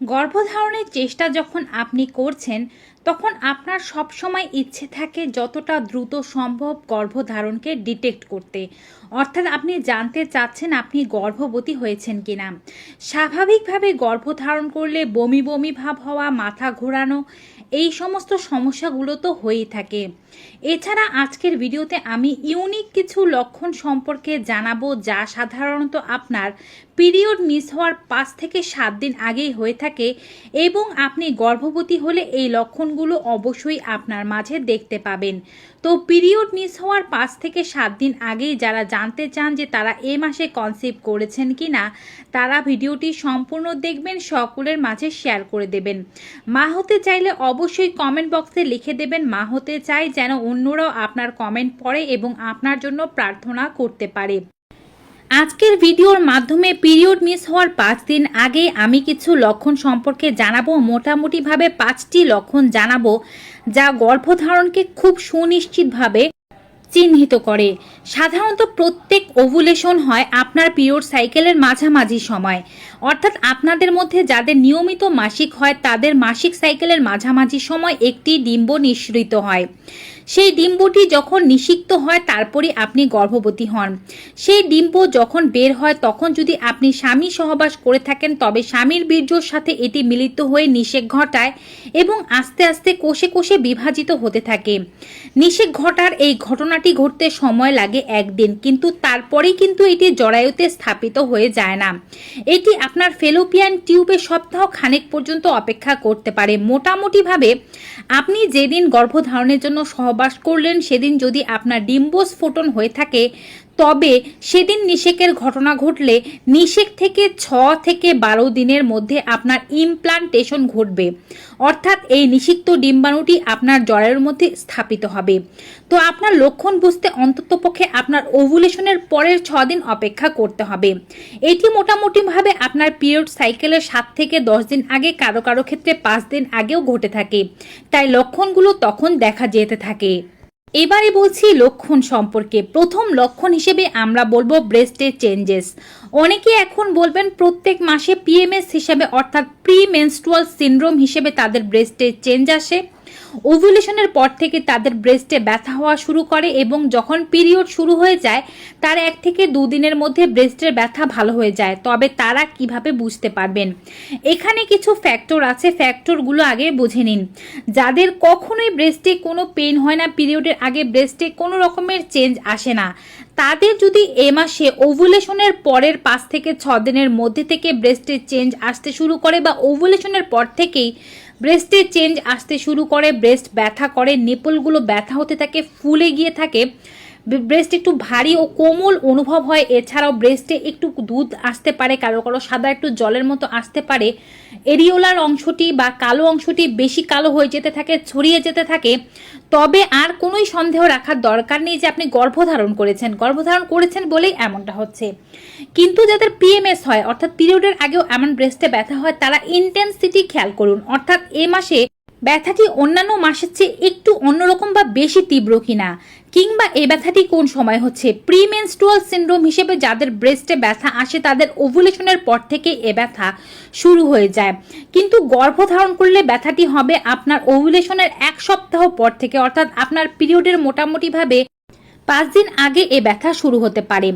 গর্ভধারণের চেষ্টা যখন আপনি করছেন তখন আপনার সবসময় ইচ্ছে থাকে যতটা দ্রুত সম্ভব গর্ভধারণকে ডিটেক্ট করতে। অর্থাৎ আপনি জানতে চাচ্ছেন আপনি গর্ভবতী হয়েছেন কিনা। স্বাভাবিকভাবে গর্ভধারণ করলে বমি বমি ভাব হওয়া, মাথা ঘোরানো, এই সমস্ত সমস্যাগুলো তো হয়েই থাকে। এছাড়া আজকের ভিডিওতে আমি ইউনিক কিছু লক্ষণ সম্পর্কে জানাবো যা সাধারণত আপনার পিরিয়ড মিস হওয়ার 5 থেকে 7 দিন আগেই হয়ে থাকে এবং আপনি গর্ভবতী হলে এই লক্ষণগুলো অবশ্যই আপনার মাঝে দেখতে পাবেন। তো পিরিয়ড মিস হওয়ার 5 থেকে 7 দিন আগেই যারা জানতে চান যে তারা এ মাসে কনসিভ করেছেন কি না, তারা ভিডিওটি সম্পূর্ণ দেখবেন, সকলের মাঝে শেয়ার করে দেবেন। মা হতে চাইলে অবশ্যই কমেন্ট বক্সে লিখে দেবেন মা হতে চাই, যেন অন্যরাও আপনার কমেন্ট পড়ে এবং আপনার জন্য প্রার্থনা করতে পারে। আজকের ভিডিওর মাধ্যমে পিরিয়ড মিস হওয়ার 5 দিন আগে আমি কিছু লক্ষণ সম্পর্কে জানাবো। মোটামুটিভাবে 5টি লক্ষণ জানাবো যা গর্ভধারণকে খুব সুনিশ্চিতভাবে চিহ্নিত করে। সাধারণত প্রত্যেক ওভুলেশন হয় আপনার পিরিয়ড সাইকেলের মাঝামাঝি সময়, অর্থাৎ আপনাদের মধ্যে যাদের নিয়মিত মাসিক হয় তাদের মাসিক সাইকেলের মাঝামাঝি সময় একটি ডিম্ব নিঃসৃত হয়। সেই ডিম্বটি যখন নিষিক্ত হয় তারপরে আপনি গর্ভবতী হন। সেই ডিম্ব যখন বের হয় তখন যদি আপনি স্বামী সহবাস করে থাকেন তবে স্বামীর বীর্যর সাথে এটি মিলিত হয়ে নিষেক ঘটায় এবং আস্তে আস্তে কোষে কোষে বিভাজিত হতে থাকে। নিষেক ঘটার এই ঘটনাটি ঘটতে সময় লাগে 1 দিন, কিন্তু তারপরেই কিন্তু এটি জরায়ুতে স্থাপিত হয়ে যায় না। এটি আপনার ফেলোপিয়ান টিউবে সপ্তাহ খানেক পর্যন্ত অপেক্ষা করতে পারে। মোটামুটিভাবে আপনি যেদিন গর্ভধারণের জন্য সহবাস করলেন সেদিন যদি আপনার ডিম্বস্ফোটন হয়ে থাকে তবে সেদিন নিষেকের ঘটনা ঘটলে নিষেক থেকে 6 থেকে 12 দিনের মধ্যে আপনার ইমপ্লান্টেশন ঘটবে, অর্থাৎ এই নিষিক্ত ডিম্বাণুটি আপনার জরায়ুর মধ্যে স্থাপিত হবে। তো আপনার লক্ষণ বুঝতে অন্ততপক্ষে আপনার ওভুলেশনের পরের 6 দিন অপেক্ষা করতে হবে। এটি মোটামুটিভাবে আপনার পিরিয়ড সাইকেলের 7 থেকে 10 দিন আগে, কারো কারো ক্ষেত্রে 5 দিন আগেও ঘটে থাকে, তাই লক্ষণগুলো তখন দেখা যেতে থাকে। এবারে বলছি লক্ষণ সম্পর্কে। প্রথম লক্ষণ হিসেবে আমরা বলবো ব্রেস্টের চেঞ্জেস। অনেকে এখন বলবেন প্রত্যেক মাসে পিএমএস হিসেবে অর্থাৎ প্রি মেনস্ট্রুয়াল সিনড্রোম হিসেবে তাদের ব্রেস্টের চেঞ্জ আসে। ওভুলেশনের পর থেকে তাদের ব্রেস্টে ব্যথা হওয়া শুরু করে এবং যখন পিরিয়ড শুরু হয়ে যায় তার 1 থেকে 2 দিনের মধ্যে ব্রেস্টের ব্যথা ভালো হয়ে যায়। তবে তারা কিভাবে বুঝতে পারবেন? এখানে কিছু ফ্যাক্টর আছে, ফ্যাক্টরগুলো আগে বুঝে নিন। যাদের কখনোই ব্রেস্টে কোনো পেইন হয় না, পিরিয়ডের আগে ব্রেস্টে কোনো রকমের চেঞ্জ আসে না, তাদের যদি এ মাসে ওভুলেশনের পরের 5 থেকে 6 দিনের মধ্যে থেকে ব্রেস্টের চেঞ্জ আসতে শুরু করে বা ওভুলেশনের পর থেকেই ব্রেস্টের চেঞ্জ আসতে শুরু করে, ব্রেস্ট ব্যথা করে, নিপলগুলো ব্যথা হতে থাকে, ফুলে গিয়ে থাকে, ব্রেস্ট একটু ভারী ও কোমল অনুভব হয়, এছাড়াও ব্রেস্টে একটু দুধ আসতে পারে, কারো কারো সাদা একটু জলের মতো আসতে পারে, এরিওলার অংশটি বা কালো অংশটি বেশি কালো হয়ে যেতে থাকে, ছড়িয়ে যেতে থাকে, তবে আর কোনোই সন্দেহ রাখার দরকার নেই যে আপনি গর্ভধারণ করেছেন বলেই এমনটা হচ্ছে। কিন্তু যাদের পিএমএস হয় অর্থাৎ পিরিয়ডের আগেও এমন ব্রেস্টে ব্যথা হয় তারা ইন্টেন্সিটি খেয়াল করুন, অর্থাৎ এ মাসে ব্যথাটি অন্যান্য মাসের চেয়ে একটু অন্যরকম বা বেশি তীব্র কিনা, কিংবা এই ব্যথাটি কোন সময় হচ্ছে। প্রিমেনস্ট্রুয়াল সিনড্রোম হিসেবে যাদের ব্রেস্টে ব্যথা আসে তাদের ওভুলেশনের পর থেকে এ ব্যথা শুরু হয়ে যায়, কিন্তু গর্ভধারণ করলে ব্যথাটি হবে আপনার ওভুলেশনের 1 সপ্তাহ পর থেকে, অর্থাৎ আপনার পিরিয়ডের মোটামুটিভাবে 5 দিন আগে এ ব্যথা শুরু হতে পারে।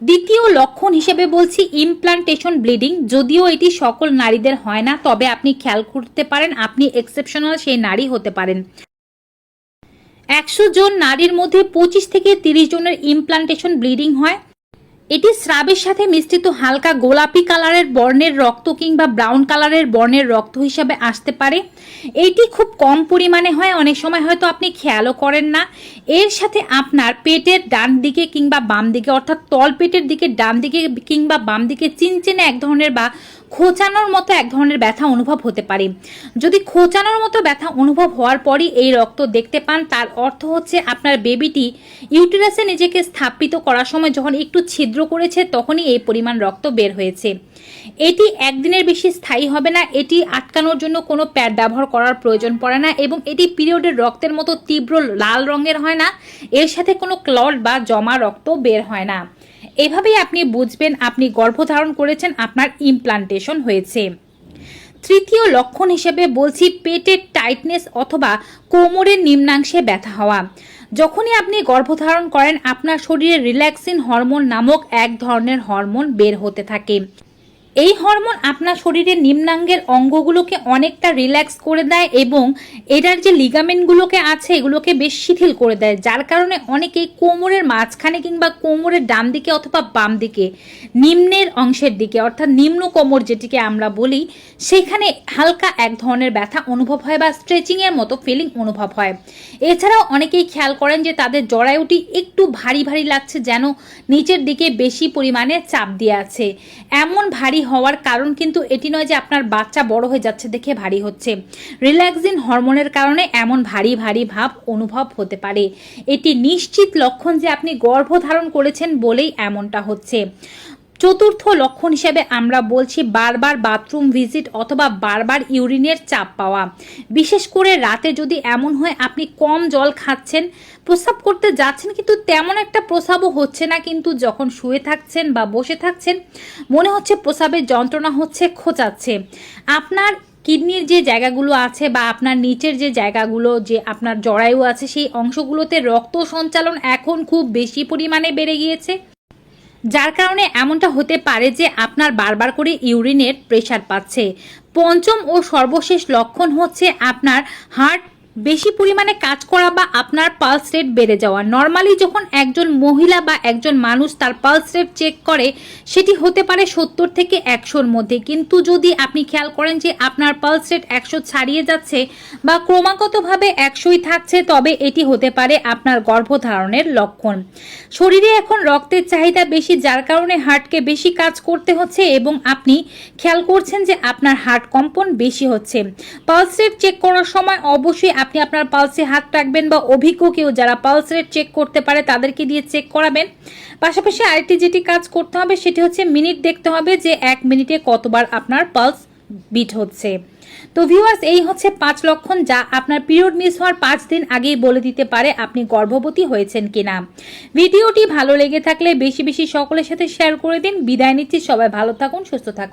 দ্বিতীয় লক্ষণ হিসেবে বলছি ইমপ্লান্টেশন ব্লিডিং। যদিও এটি সকল নারীদের হয় না, তবে আপনি খেয়াল করতে পারেন আপনি এক্সেপশনাল সেই নারী হতে পারেন। 100 জন নারীর মধ্যে 25 থেকে 30 জনের ইমপ্লান্টেশন ব্লিডিং হয়। এটি স্রাবের সাথে মিশ্রিত হালকা গোলাপি কালারের বর্ণের রক্ত কিংবা ব্রাউন কালারের বর্ণের রক্ত হিসাবে আসতে পারে। এটি খুব কম পরিমাণে হয়, অনেক সময় হয়তো আপনি খেয়ালও করেন না। এর সাথে আপনার পেটের ডান দিকে কিংবা বাম দিকে, অর্থাৎ তল পেটের দিকে ডান দিকে কিংবা বাম দিকে চিনচেনে এক ধরনের বা খোঁচানোর মতো এক ধরনের ব্যথা অনুভব হতে পারে। যদি খোঁচানোর মতো ব্যথা অনুভব হওয়ার পরই এই রক্ত দেখতে পান, তার অর্থ হচ্ছে আপনার বেবিটি ইউটেরাসে নিজেকে স্থাপিত করার সময় যখন একটু ছিদ্র করেছে তখনই এই পরিমাণ রক্ত বের হয়েছে। এটি একদিনের বেশি স্থায়ী হবে না, এটি আটকানোর জন্য কোনো প্যাড ব্যবহার করার প্রয়োজন পড়ে না এবং এটি পিরিয়ডের রক্তের মতো তীব্র লাল রঙের হয় না, এর সাথে কোনো ক্লট বা জমা রক্ত বের হয় না। এভাবেই আপনি বুঝবেন আপনি গর্ভধারণ করেছেন, আপনার ইমপ্লান্টেশন হয়েছে। তৃতীয় লক্ষণ হিসেবে বলছি পেটের টাইটনেস অথবা কোমরের নিম্নাংশে ব্যথা হওয়া। যখনই আপনি গর্ভধারণ করেন আপনার শরীরে রিল্যাক্সিন হরমোন নামক এক ধরনের হরমোন বের হতে থাকে। এই হরমোন আপনার শরীরের নিম্নাঙ্গের অঙ্গগুলোকে অনেকটা রিল্যাক্স করে দেয় এবং এটার যে লিগামেন্টগুলোকে আছে এগুলোকে বেশ শিথিল করে দেয়, যার কারণে অনেকেই কোমরের মাঝখানে কিংবা কোমরের ডান দিকে অথবা বাম দিকে নিম্নের অংশের দিকে অর্থাৎ নিম্ন কোমর যেটিকে আমরা বলি সেখানে হালকা এক ধরনের ব্যথা অনুভব হয় বা স্ট্রেচিংয়ের মতো ফিলিং অনুভব হয়। এছাড়াও অনেকেই খেয়াল করেন যে তাদের জরায়ুটি একটু ভারী ভারী লাগছে, যেন নিচের দিকে বেশি পরিমাণে চাপ দিয়ে আছে। এমন ভারী হওয়ার কারণ কিন্তু এটি নয় যে আপনার বাচ্চা বড় হয়ে যাচ্ছে দেখে ভারী হচ্ছে, রিল্যাক্সিন হরমোনের কারণে এমন ভারী ভারী ভাব অনুভব হতে পারে। এটি নিশ্চিত লক্ষণ যে আপনি গর্ভধারণ করেছেন বলেই এমনটা হচ্ছে। চতুর্থ লক্ষণ হিসেবে আমরা বলছি বারবার বাথরুম ভিজিট অথবা বারবার ইউরিনের চাপ পাওয়া। বিশেষ করে রাতে যদি এমন হয় আপনি কম জল খাচ্ছেন, প্রস্রাব করতে যাচ্ছেন কিন্তু তেমন একটা প্রস্রাবও হচ্ছে না, কিন্তু যখন শুয়ে থাকছেন বা বসে থাকছেন মনে হচ্ছে প্রস্রাবের যন্ত্রণা হচ্ছে, খোঁচাচ্ছে। আপনার কিডনির যে জায়গাগুলো আছে বা আপনার নিচের যে জায়গাগুলো যে আপনার জরায়ু আছে সেই অংশগুলোতে রক্ত সঞ্চালন এখন খুব বেশি পরিমাণে বেড়ে গিয়েছে, যার কারণে এমনটা হতে পারে যে আপনার বারবার করে ইউরিনের প্রেসার পাচ্ছে। পঞ্চম ও সর্বশেষ লক্ষণ হচ্ছে আপনার হার্ট বেশি পরিমাণে কাজ করা বা আপনার পালস রেট বেড়ে যাওয়া। নর্মালি যখন একজন মহিলা বা একজন মানুষ তার পালস রেট চেক করে সেটি হতে পারে 70 থেকে 100-র মধ্যে, কিন্তু যদি আপনি খেয়াল করেন যে আপনার পালস রেট 100 ছাড়িয়ে যাচ্ছে বা ক্রমাগতভাবে 100ই থাকছে, তবে এটি হতে পারে আপনার গর্ভধারণের লক্ষণ। শরীরে এখন রক্তের চাহিদা বেশি, যার কারণে হার্টকে বেশি কাজ করতে হচ্ছে এবং আপনি খেয়াল করছেন যে আপনার হার্ট কম্পন বেশি হচ্ছে। পালস রেট চেক করার সময় অবশ্যই আপনি আপনার পালসে হাত রাখবেন বা অভিজ্ঞ কেউ যারা পালস রেট চেক করতে পারে তাদেরকে দিয়ে চেক করাবেন। পাশাপাশি আরেকটি যেটি কাজ করতে হবে সেটি হচ্ছে মিনিট দেখতে হবে যে 1 মিনিটে কতবার আপনার পালস বিট হচ্ছে। তো ভিউয়ার্স, এই হচ্ছে 5 লক্ষণ যা আপনার পিরিয়ড মিস হওয়ার 5 দিন আগেই বলে দিতে পারে আপনি গর্ভবতী হয়েছেন কিনা। ভিডিওটি ভালো লেগে থাকলে বেশি বেশি সকলের সাথে শেয়ার করে দিন। বিদায় নিচ্ছি, সবাই ভালো থাকুন, সুস্থ থাকুন।